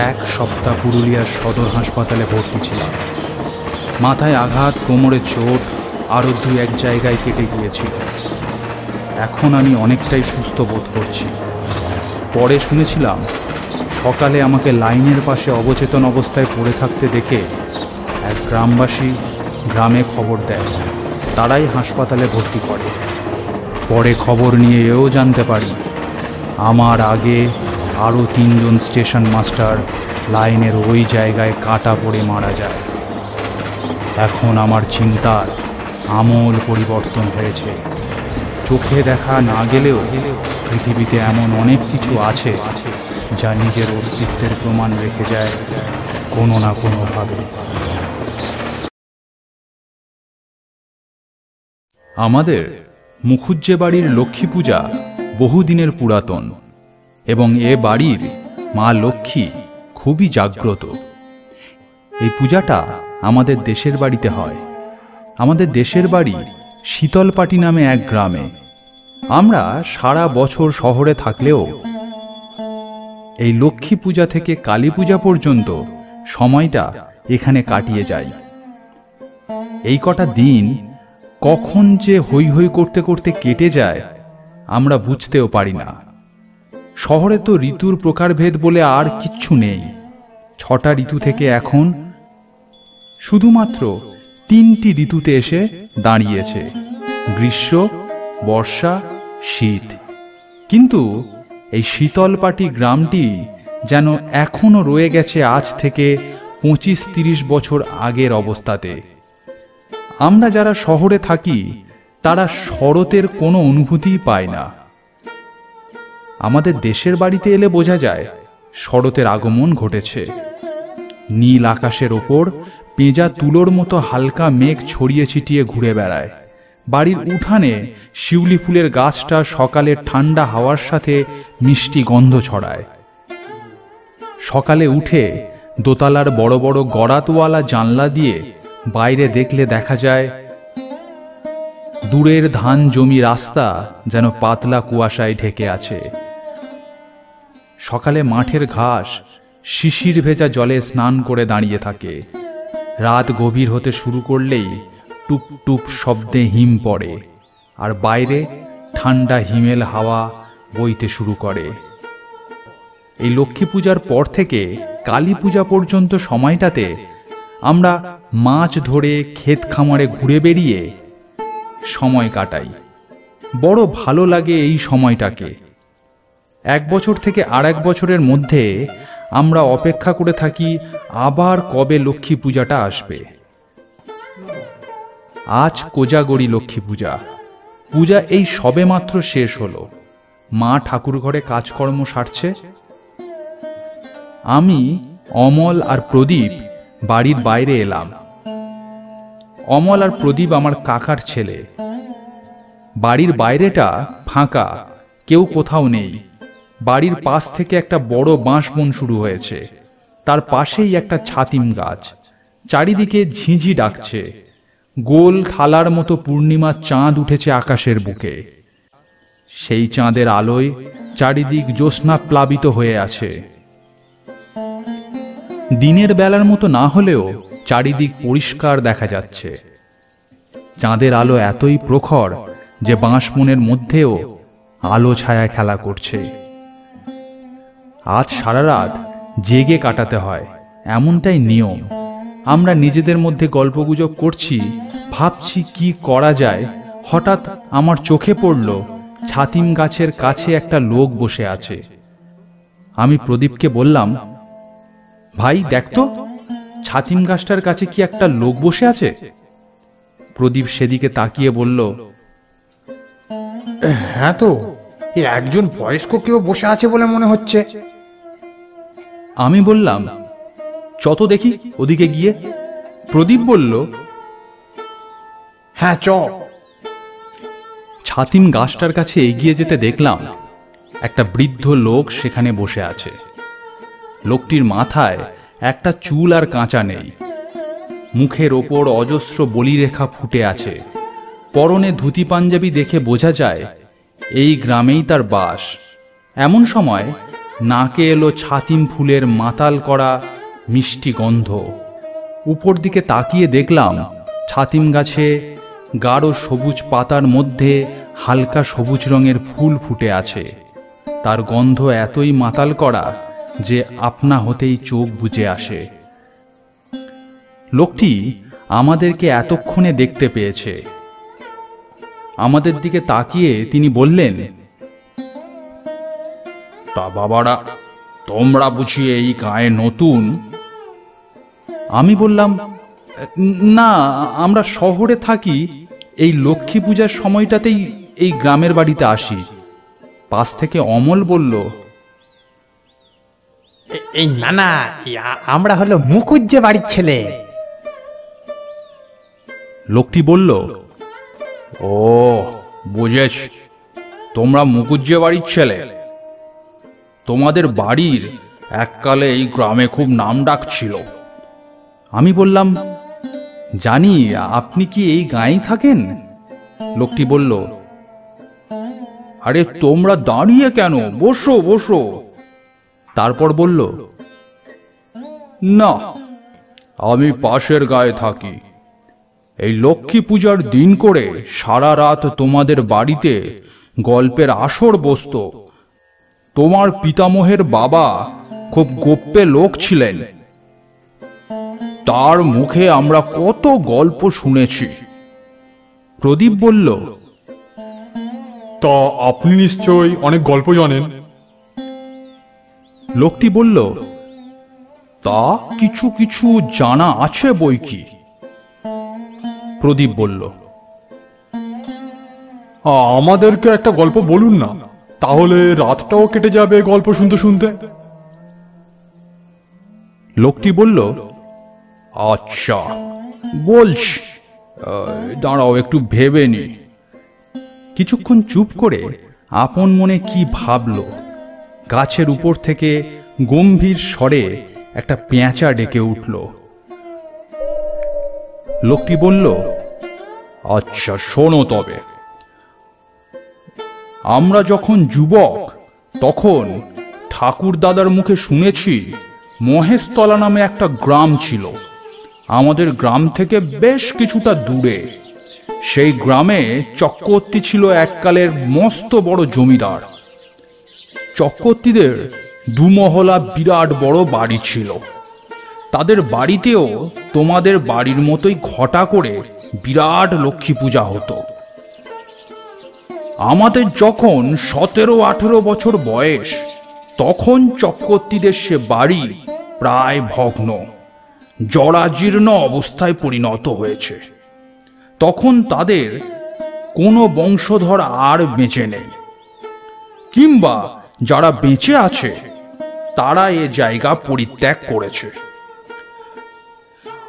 1 সপ্তাহ পুরুলিয়ার সদর হাসপাতালে ভর্তি ছিলাম। মাথায় আঘাত, কোমরে চোট, আরও 2-1 জায়গায় কেটে গিয়েছিল। এখন আমি অনেকটাই সুস্থ বোধ করছি। পরে শুনেছিলাম সকালে আমাকে লাইনের পাশে অবচেতন অবস্থায় পড়ে থাকতে দেখে এক গ্রামবাসী গ্রামে খবর দেয়। তারাই হাসপাতালে ভর্তি করে। পরে খবর নিয়ে এও জানতে পারি আমার আগে আরও 3 জন স্টেশন মাস্টার লাইনের ওই জায়গায় কাটা পড়ে মারা যায়। এখন আমার চিন্তার আমূল পরিবর্তন হয়েছে। চোখে দেখা না গেলেও পৃথিবীতে এমন অনেক কিছু আছে যা নিজের অস্তিত্বের প্রমাণ রেখে যায় কোনো না কোনোভাবে। আমাদের মুখুজ্জে বাড়ির লক্ষ্মী পূজা বহুদিনের পুরাতন এবং এ বাড়ির মা লক্ষ্মী খুবই জাগ্রত। এই পূজাটা আমাদের দেশের বাড়িতে হয়। আমাদের দেশের বাড়ি শীতলপাটি নামে এক গ্রামে। আমরা সারা বছর শহরে থাকলেও এই লক্ষ্মী পূজা থেকে কালী পূজা পর্যন্ত সময়টা এখানে কাটিয়ে যায়। এই কটা দিন কখন যে হৈ হৈ করতে করতে কেটে যায় আমরা বুঝতেও পারি না। শহরে তো ঋতুর প্রকারভেদ বলে আর কিচ্ছু নেই। 6টা ঋতু থেকে এখন শুধুমাত্র 3টি ঋতুতে এসে দাঁড়িয়েছে, গ্রীষ্ম, বর্ষা, শীত। কিন্তু এই শীতলপাটি গ্রামটি যেন এখনো রয়ে গেছে আজ থেকে 25-30 বছর আগের অবস্থাতে। আমরা যারা শহরে থাকি তারা শরতের কোনো অনুভূতিই পায় না। আমাদের দেশের বাড়িতে এলে বোঝা যায় শরতের আগমন ঘটেছে। নীল আকাশের ওপর পেঁজা তুলোর মতো হালকা মেঘ ছড়িয়ে ছিটিয়ে ঘুরে বেড়ায়। বাড়ির উঠানে শিউলি ফুলের গাছটা সকালের ঠান্ডা হাওয়ার সাথে মিষ্টি গন্ধ ছড়ায়। সকালে উঠে দোতলার বড় বড় গড়াতওয়ালা জানলা দিয়ে বাইরে দেখলে দেখা যায় দূরের ধান জমি রাস্তা যেন পাতলা কুয়াশায় ঢেকে আছে। সকালে মাঠের ঘাস শিশির ভেজা জলে স্নান করে দাঁড়িয়ে থাকে। রাত গভীর হতে শুরু করলেই টুপ টুপ শব্দে হিম পড়ে আর বাইরে ঠান্ডা হিমেল হাওয়া বইতে শুরু করে। এই লক্ষ্মী পূজার পর থেকে কালী পূজা পর্যন্ত সময়টাতে আমরা মাছ ধরে ক্ষেত খামারে ঘুরে বেরিয়ে সময় কাটাই। বড় ভালো লাগে এই সময়টাকে। 1 বছর থেকে আর 1 বছরের মধ্যে আমরা অপেক্ষা করে থাকি আবার কবে লক্ষ্মী পূজাটা আসবে। আজ কোজাগরি লক্ষ্মী পূজা। পূজা এই সবেমাত্র শেষ হলো। মা ঠাকুর ঘরে কাজকর্ম সারছে। আমি, অমল আর প্রদীপ বাড়ির বাইরে এলাম। অমল আর প্রদীপ আমার কাকার ছেলে। বাড়ির বাইরেটা ফাঁকা, কেউ কোথাও নেই। বাড়ির পাশ থেকে একটা বড় বাঁশ বন শুরু হয়েছে। তার পাশেই একটা ছাতিম গাছ। চারিদিকে ঝিঁঝি ডাকছে। গোল থালার মতো পূর্ণিমার চাঁদ উঠেছে আকাশের বুকে। সেই চাঁদের আলোয় চারিদিক জ্যোৎস্না প্লাবিত হয়ে আছে। দিনের বেলার মতো না হলেও চারিদিক পরিষ্কার দেখা যাচ্ছে। চাঁদের আলো এতই প্রখর যে বাঁশবনের মধ্যেও আলো ছায়া খেলা করছে। আজ সারা রাত জেগে কাটাতে হয়, এমনটাই নিয়ম। আমরা নিজেদের মধ্যে গল্পগুজব করছি, ভাবছি কি করা যায়। হঠাৎ আমার চোখে পড়ল ছাতিম গাছের কাছে একটা লোক বসে আছে। আমি প্রদীপকে বললাম, ভাই দেখতো, ছাতিম গাছটার কাছে কি একটা লোক বসে আছে? প্রদীপ সেদিকে তাকিয়ে বলল, হ্যাঁ তো, একজন বয়স্ক কেউ বসে আছে বলে মনে হচ্ছে। আমি বললাম, চত দেখি ওদিকে গিয়ে। প্রদীপ বলল, হ্যাঁ চ। ছাতিম গাছটার কাছে এগিয়ে যেতে দেখলাম একটা বৃদ্ধ লোক সেখানে বসে আছে। লোকটির মাথায় একটা চুল আর কাঁচা নেই। মুখের ওপর অজস্র বলিরেখা ফুটে আছে। পরনে ধুতি পাঞ্জাবি দেখে বোঝা যায় এই গ্রামেই তার বাস। এমন সময় নাকে এলো ছাতিম ফুলের মাতাল করা মিষ্টি গন্ধ। উপর দিকে তাকিয়ে দেখলাম ছাতিম গাছে গাঢ় সবুজ পাতার মধ্যে হালকা সবুজ রঙের ফুল ফুটে আছে। তার গন্ধ এতই মাতাল করা যে আপনা হতেই চোখ বুজে আসে। লোকটি আমাদেরকে এতক্ষণে দেখতে পেয়েছে। আমাদের দিকে তাকিয়ে তিনি বললেন, তা বাবারা, তোমরা বুঝি এই গায়ে নতুন? আমি বললাম, না, আমরা শহরে থাকি। এই লক্ষ্মী পূজার সময়টাতেই এই গ্রামের বাড়িতে আসি। পাশ থেকে অমল বলল, এই না না, আমরা হলো মুখুজ্জে বাড়ির ছেলে। লোকটি বলল, ও, বুঝেছি, তোমরা মুকুজ্জে বাড়ির ছেলে। তোমাদের বাড়ির এককালে এই গ্রামে খুব নাম ডাক ছিল। আমি বললাম, জানি, আপনি কি এই গাঁয়েই থাকেন? লোকটি বলল, আরে তোমরা দাঁড়িয়ে কেন, বসো বসো। তারপর বলল, না, আমি পাশের গায়ে থাকি। এই লক্ষ্মী পূজার দিন করে সারা রাত তোমাদের বাড়িতে গল্পের আসর বসত। তোমার পিতামহের বাবা খুব গোপ্পে লোক ছিলেন, তার মুখে আমরা কত গল্প শুনেছি। প্রদীপ বলল, তা আপনি নিশ্চয়ই অনেক গল্প জানেন। লোকটি বলল, তা কিছু কিছু জানা আছে বই কি। প্রদীপ বলল, আমাদেরকে একটা গল্প বলুন না, তাহলে রাতটাও কেটে যাবে গল্প শুনতে শুনতে। লোকটি বলল, আচ্ছা বলছি, দাঁড়াও একটু ভেবে নি। কিছুক্ষণ চুপ করে আপন মনে কি ভাবল। গাছের উপর থেকে গম্ভীর স্বরে একটা পেঁচা ডেকে উঠল। লোকটি বলল, আচ্ছা শোনো তবে। আমরা যখন যুবক তখন ঠাকুর দাদার মুখে শুনেছি মহেশতলা নামে একটা গ্রাম ছিল। আমাদের গ্রাম থেকে বেশ কিছুটা দূরে। সেই গ্রামে চক্রবর্তী ছিল এককালের মস্ত বড় জমিদার। চক্রবর্তীদের দুমহলা বিরাট বড় বাড়ি ছিল। তাদের বাড়িতেও তোমাদের বাড়ির মতোই ঘটা করে বিরাট লক্ষ্মী পূজা হতো। আমাদের যখন 17-18 বছর বয়স, তখন চক্রবর্তীদের সে বাড়ি প্রায় ভগ্ন, জরাজীর্ণ অবস্থায় পরিণত হয়েছে। তখন তাদের কোনো বংশধর আর বেঁচে নেই, কিংবা যারা বেঁচে আছে তারা এ জায়গা পরিত্যাগ করেছে।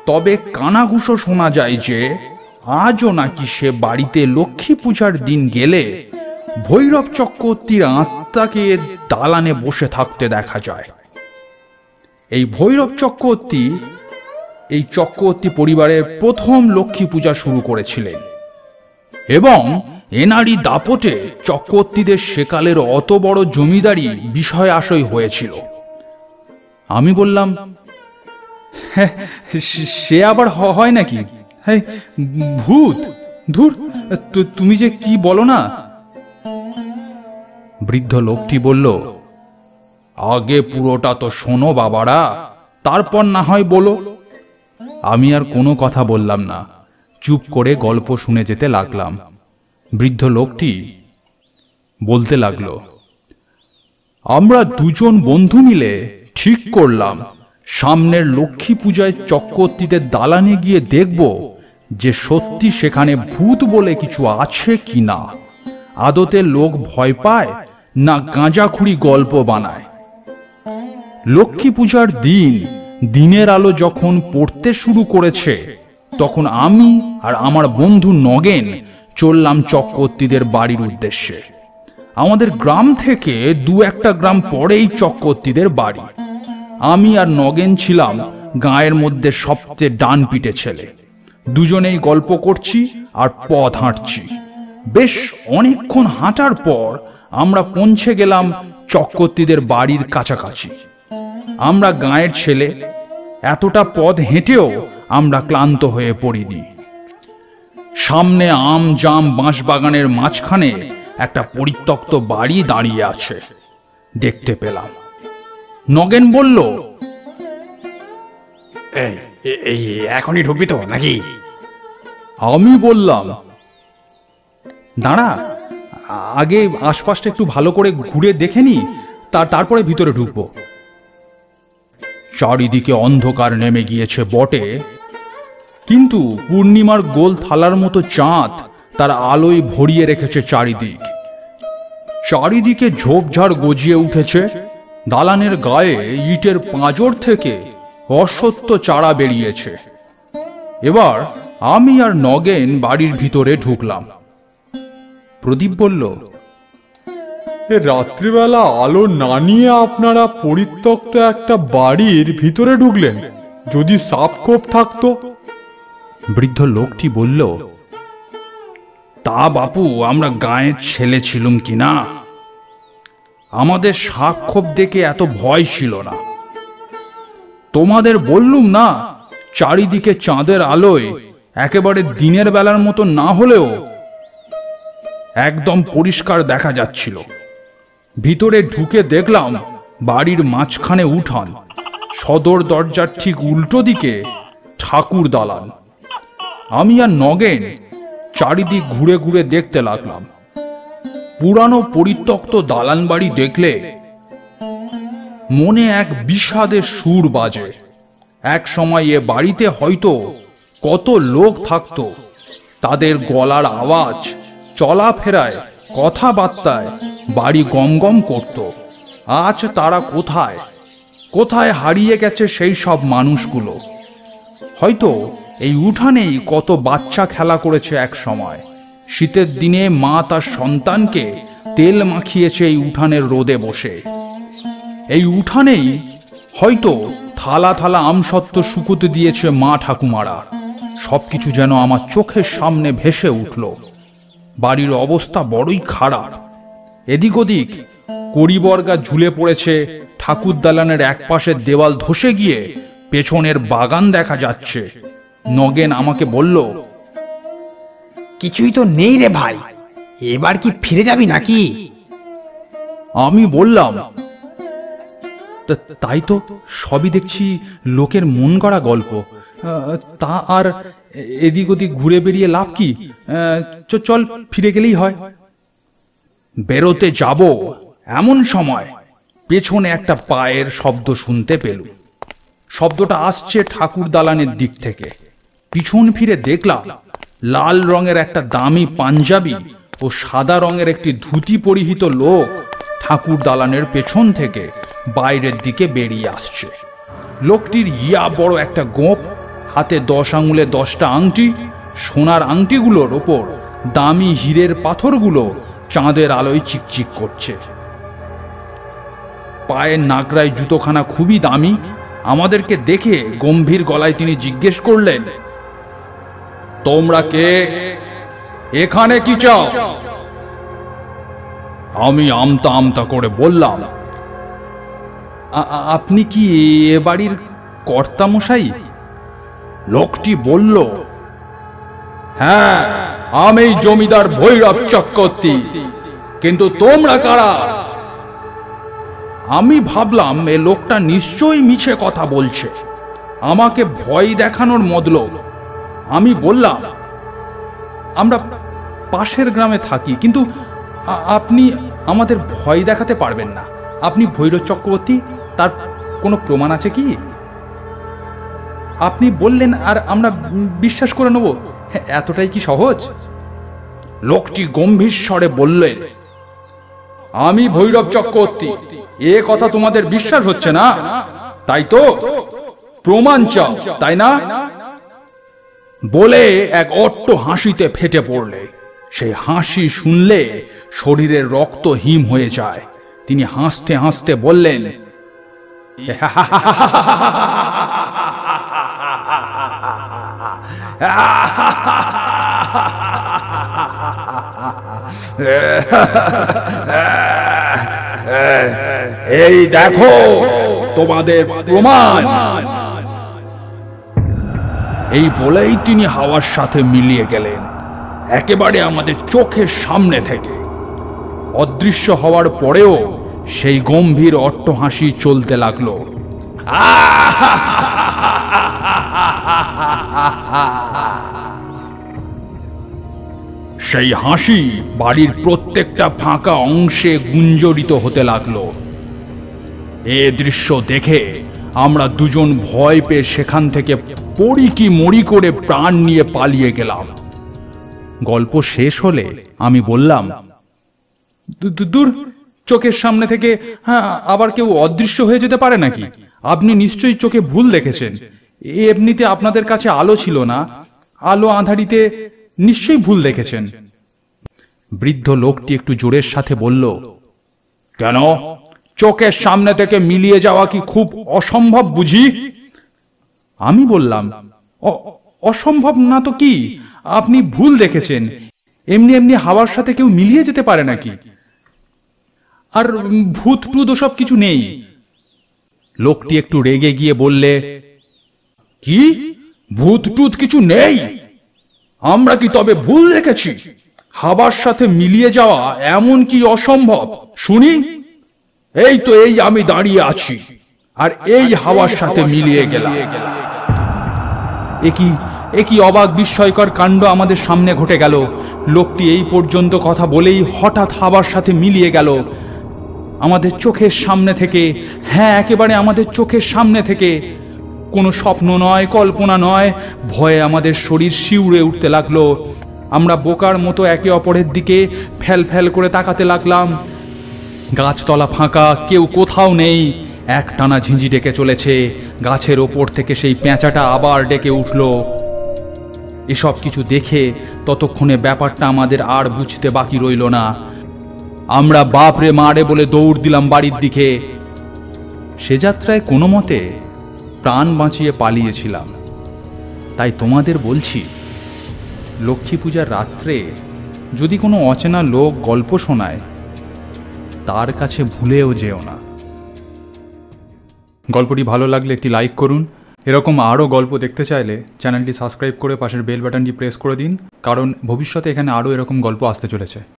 তবে কানাঘুষো শোনা যায় যে আজও নাকি সে বাড়িতে লক্ষ্মী পূজার দিন গেলে ভৈরব চক্রবর্তীর আত্মাকে দালানে বসে থাকতে দেখা যায়। এই ভৈরব চক্রবর্তী এই চক্রবর্তী পরিবারের প্রথম লক্ষ্মী পূজা শুরু করেছিলেন, এবং এনারই দাপটে চক্রবর্তীদের সেকালের অত বড় জমিদারি বিষয় আশয় হয়েছিল। আমি বললাম, হ্যাঁ, সে আবার হয় নাকি? হ্যাঁ, ভূত, ধুর, তুমি যে কি বলো না। বৃদ্ধ লোকটি বলল, আগে পুরোটা তো শোনো বাবারা, তারপর না হয় বলো। আমি আর কোনো কথা বললাম না, চুপ করে গল্প শুনে যেতে লাগলাম। বৃদ্ধ লোকটি বলতে লাগলো, আমরা দুজন বন্ধু মিলে ঠিক করলাম সামনের লক্ষ্মী পূজায় চক্রবর্তীদের দালানে গিয়ে দেখব যে সত্যি সেখানে ভূত বলে কিছু আছে কি না। আদতে লোক ভয় পায় না গাঁজাখুরি গল্প বানায়। লক্ষ্মী পূজার দিন দিনের আলো যখন পড়তে শুরু করেছে, তখন আমি আর আমার বন্ধু নগেন চললাম চক্রবর্তীদের বাড়ির উদ্দেশ্যে। আমাদের গ্রাম থেকে 2-1 গ্রাম পরেই চক্রবর্তীদের বাড়ি। আমি আর নগেন ছিলাম গাঁয়ের মধ্যে সবচেয়ে ডান পিটে ছেলে। দুজনেই গল্প করছি আর পথ হাঁটছি। বেশ অনেকক্ষণ হাঁটার পর আমরা পৌঁছে গেলাম চক্রবর্তীদের বাড়ির কাছাকাছি। আমরা গাঁয়ের ছেলে, এতটা পথ হেঁটেও আমরা ক্লান্ত হয়ে পড়িনি। সামনে আম জাম বাঁশ বাগানের মাঝখানে একটা পরিত্যক্ত বাড়ি দাঁড়িয়ে আছে দেখতে পেলাম। নগেন বলল, এই এখনই ঢুকবি তো নাকি? আমি বললাম, দাঁড়া, আগে আশপাশটা একটু ভালো করে ঘুরে দেখে নি, তারপরে ভিতরে ঢুকবো। চারিদিকে অন্ধকার নেমে গিয়েছে বটে, কিন্তু পূর্ণিমার গোল থালার মতো চাঁদ তার আলোয় ভরিয়ে রেখেছে চারিদিক। চারিদিকে ঝোপঝাড় গজিয়ে উঠেছে। দালানের গায়ে ইটের পাঁজর থেকে অসত্য চারা বেরিয়েছে। এবার আমি আর নগেন বাড়ির ভিতরে ঢুকলাম। প্রদীপ বলল, রাত্রিবেলা আলো না নিয়ে আপনারা পরিত্যক্ত একটা বাড়ির ভিতরে ঢুকলেন? যদি সাপ খোপ থাকতো? বৃদ্ধ লোকটি বলল, তা বাপু, আমরা গাঁয়ের ছেলে ছিলুম কিনা, আমাদের শাক খোপ দেখে এত ভয় ছিল না। তোমাদের বললুম না, চারিদিকে চাঁদের আলোয় একেবারে দিনের বেলার মতো না হলেও একদম পরিষ্কার দেখা যাচ্ছিল। ভিতরে ঢুকে দেখলাম বাড়ির মাঝখানে উঠান, সদর দরজার ঠিক উল্টো দিকে ঠাকুর দালান। আমি আর নগেন চারিদিক ঘুরে ঘুরে দেখতে লাগলাম। পুরানো পরিত্যক্ত দালান বাড়ি দেখলে মনে এক বিষাদের সুর বাজে। এক সময় এ বাড়িতে হয়তো কত লোক থাকতো, তাদের গলার আওয়াজ, চলাফেরায়, কথাবার্তায় বাড়ি গমগম করত। আজ তারা কোথায় কোথায় হারিয়ে গেছে সেই সব মানুষগুলো। হয়তো এই উঠানেই কত বাচ্চা খেলা করেছে এক সময়। শীতের দিনে মা তার সন্তানকে তেল মাখিয়েছে এই উঠানের রোদে বসে। এই উঠানেই হয়তো থালা থালা আমসত্ত্ব শুকোতে দিয়েছে মা ঠাকুমারা। সবকিছু যেন আমার চোখের সামনে ভেসে উঠল। বাড়ির অবস্থা বড়ই খারাপ। এদিক ওদিক কড়িবর্গা ঝুলে পড়েছে, ঠাকুর দালানের এক পাশের দেওয়াল ধসে গিয়ে পেছনের বাগান দেখা যাচ্ছে। নগেন আমাকে বলল, কিছুই তো নেই রে ভাই, এবার কি ফিরে যাবি নাকি? আমি বললাম, তাই তো, সবই দেখছি লোকের মন গড়া গল্প। তা আর এদিক ওদিক ঘুরে বেরিয়ে লাভ কি? চল ফিরে গেলেই হয়। বেরোতে যাব এমন সময় পেছনে একটা পায়ের শব্দ শুনতে পেলুম। শব্দটা আসছে ঠাকুর দালানের দিক থেকে। পিছন ফিরে দেখলাম লাল রঙের একটা দামি পাঞ্জাবি ও সাদা রঙের একটি ধুতি পরিহিত লোক ঠাকুর দালানের পেছন থেকে বাইরের দিকে বেরিয়ে আসছে। লোকটির ইয়া বড় একটা গোঁপ, হাতে 10 আঙুলে 10টা আংটি। সোনার আংটিগুলোর ওপর দামি হীরের পাথরগুলো চাঁদের আলোয় চিকচিক করছে। পায়ের নাগরায় জুতোখানা খুবই দামি। আমাদেরকে দেখে গম্ভীর গলায় তিনি জিজ্ঞেস করলেন, তোমরা কে? এখানে কি চাও? আমি আমতা আমতা করে বললাম, আপনি কি এ বাড়ির কর্তামশাই? লোকটি বলল, হ্যাঁ, আমি জমিদার ভৈরব চক্রবর্তী, কিন্তু তোমরা কারা? আমি ভাবলাম এ লোকটা নিশ্চয়ই মিছে কথা বলছে, আমাকে ভয় দেখানোর মতলব। আমি বললাম, আমরা পাশের গ্রামে থাকি, কিন্তু আপনি আমাদের ভয় দেখাতে পারবেন না। আপনি ভৈরব চক্রবর্তী, তার কোনো প্রমাণ আছে কি? আপনি বললেন আর আমরা বিশ্বাস করে নেব, এতটাই কি সহজ? লোকটি গম্ভীর স্বরে বললেন, আমি ভৈরব চক্রবর্তী, এ কথা তোমাদের বিশ্বাস হচ্ছে না, তাই তো? প্রমাণ চাও, তাই না? বলে এক অট্ট হাসিতে ফেটে পড়লে। সেই হাসি শুনলে শরীরের রক্ত হিম হয়ে যায়। তিনি হাসতে হাসতে বললেন, এই দেখো তোমাদের প্রমাণ। এই বলেই তিনি হাওয়ার সাথে মিলিয়ে গেলেন, একেবারে আমাদের চোখের সামনে থেকে। অদৃশ্য হওয়ার পরেও সেই গম্ভীর অট্টহাসি চলতে লাগলো। সেই হাসি বাড়ির প্রত্যেকটা ফাঁকা অংশে গুঞ্জরিত হতে লাগলো। এ দৃশ্য দেখে আমরা দুজন ভয় পেয়ে সেখান থেকে পড়ি কি মরি করে প্রাণ নিয়ে পালিয়ে গেলাম। গল্প শেষ হলে আমি বললাম, দূর, চোখের সামনে থেকে আবার কেউ অদৃশ্য হয়ে যেতে পারে নাকি? আপনি নিশ্চয়ই চোখে ভুল দেখেছেন। এমনিতে আপনাদের কাছে আলো ছিল না, আলো আঁধারিতে নিশ্চয়ই ভুল দেখেছেন। বৃদ্ধ লোকটি একটু জোরের সাথে বলল, কেন, চোখের সামনে থেকে মিলিয়ে যাওয়া কি খুব অসম্ভব বুঝি? আমি বললাম, অসম্ভব না তো কি, আপনি ভুল দেখেছেন। এমনি এমনি হাওয়ার সাথে কেউ মিলিয়ে যেতে পারে নাকি? আর ভূত টুত ওসব কিছু নেই। লোকটি একটু রেগে গিয়ে বললে, কি, ভূত টুত কিছু নেই? আমরা কি তবে ভুল দেখেছি? হাওয়ার সাথে মিলিয়ে যাওয়া এমন কি অসম্ভব শুনি? এই তো এই আমি দাঁড়িয়ে আছি, আর এই হাওয়ার সাথে মিলিয়ে গেলাম। একই অবাক বিস্ময়কর কাণ্ড আমাদের সামনে ঘটে গেল। লোকটি এই পর্যন্ত কথা বলেই হঠাৎ হাওয়ার সাথে মিলিয়ে গেল আমাদের চোখের সামনে থেকে। হ্যাঁ, একেবারে আমাদের চোখের সামনে থেকে। কোনো স্বপ্ন নয়, কল্পনা নয়। ভয়ে আমাদের শরীর শিউরে উঠতে লাগলো। আমরা বোকার মতো একে অপরের দিকে ফ্যাল ফ্যাল করে তাকাতে লাগলাম। গাছতলা ফাঁকা, কেউ কোথাও নেই। একটানা ঝিঁঝি ডেকে চলেছে। গাছের ওপর থেকে সেই পেঁচাটা আবার ডেকে উঠল। এসব কিছু দেখে ততক্ষণে ব্যাপারটা আমাদের আর বুঝতে বাকি রইল না। আমরা বাপরে মারে বলে দৌড় দিলাম বাড়ির দিকে। সে যাত্রায় কোনো মতে প্রাণ বাঁচিয়ে পালিয়েছিলাম। তাই তোমাদের বলছি, লক্ষ্মী পূজার রাত্রে যদি কোনো অচেনা লোক গল্প শোনায়, তার কাছে ভুলেও যেও না। গল্পটি ভালো লাগলে একটি লাইক করুন। এরকম আরও গল্প দেখতে চাইলে চ্যানেলটি সাবস্ক্রাইব করে পাশের বেল বাটনটি প্রেস করে দিন, কারণ ভবিষ্যতে এখানে আরও এরকম গল্প আসতে চলেছে।